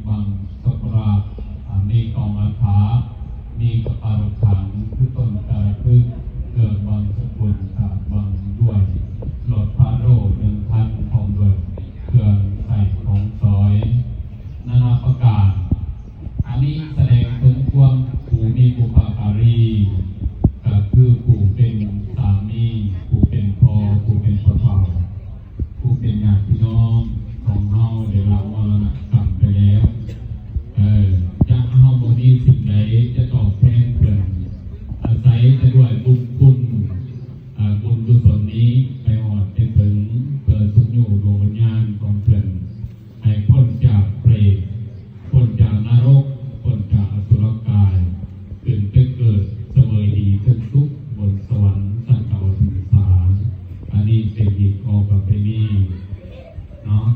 บังสกราชมีกองอาถามีกระปาขังคือต้นกระพึกเกิดบังสกุลกาบังด้วยหลอดพาโร1,000ทองด้วยเครื่องใส่ของซอยนานาประกาศอันนี้แสดงถึงความผู้มีบุพการีก็คือผู้เป็นสามีผู้เป็นพ่อผู้เป็นพ่อเฒ่าผู้เป็นญาติพี่น้องของเฮาได้รับมรณกรรมไปแล้วจะเฮาบ่มีสิ่งใดจะตอบแทนเพิ่นอาศัยจะด้วยบุญคุณบุญกุศลนี้ไปหอดไปถึงเพื่อสุขอยู่ดวงวิญญาณของเพิ่นให้พ้นจากเปรตพ้นจากนรกพ้นจากอสุรกายขึ้นไปเกิดเสวยดีขึ้นทุกบนสวรรค์สันตวถึงสาอันนี้เป็นอีกข้อประเพณีเนาะ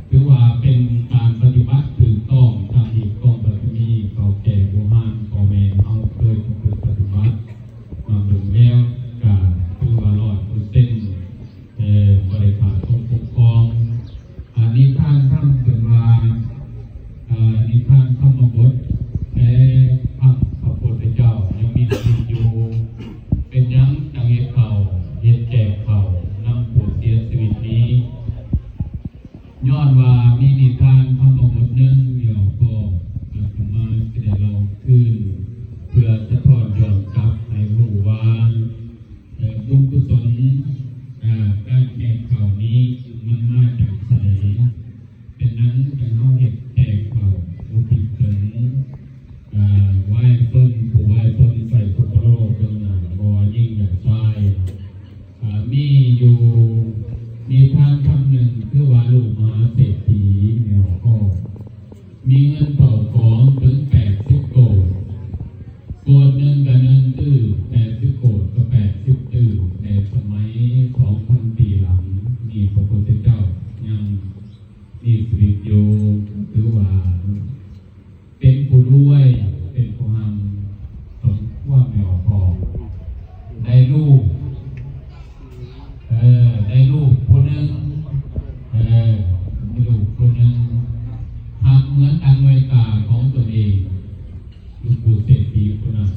ถือว่าเป็นการปฏิบัติถูกต้องตามอีกข้อประเพณีเก่าแก่โบราณพ่อแม่เอาเคยปฏิบัติมาถึงแล้วการถือว่า100%บริการต้องปกครองอันนี้ท่านเป็นว่านิทานธรรมบทและพระพุทธเจ้ายังมีชีวิตอยู่เป็นยังจังเฮ็ดเขาเฮ็ดแจกเขานำผู้เสียชีวิตนี้ย้อนว่ามีนิทานธรรมบทหนึ่งเดี๋ยวก็อาตมาจะได้ลองขึ้นเพื่อจะทอดย้อนกลับให้รู้ว่าบุญกุศลการแจกเขานี้มันมาจากไสเป็นนั้นจังเฮาเฮ็ดแจกเขาอุทิศถึงไหว้ต้นผู้ไหว้ต้นใส่กุศโลกเบื้องหน้าบ่ยิ่งใหญ่ไส้มีอยู่มีทางคำหนึ่งคือว่าลูกมหาเศรษฐีเนี่ยก็มีเงินต่อของถึง80 โกฏโกฏหนึ่งกับ1 ตื้อ80 โกฏก็80 ตื้อในสมัย 2,000 ปีหลังมีพระพุทธเจ้ายังมีชีวิตอยู่ถือว่าเป็นผู้รวยเป็นผู้งามสมความไม่ออกพอได้ลูกคนหนึ่งมีลูกคนหนึ่งทำเหมือนดังไวตาของตนเองลูกผู้เศรษฐีคนนั้น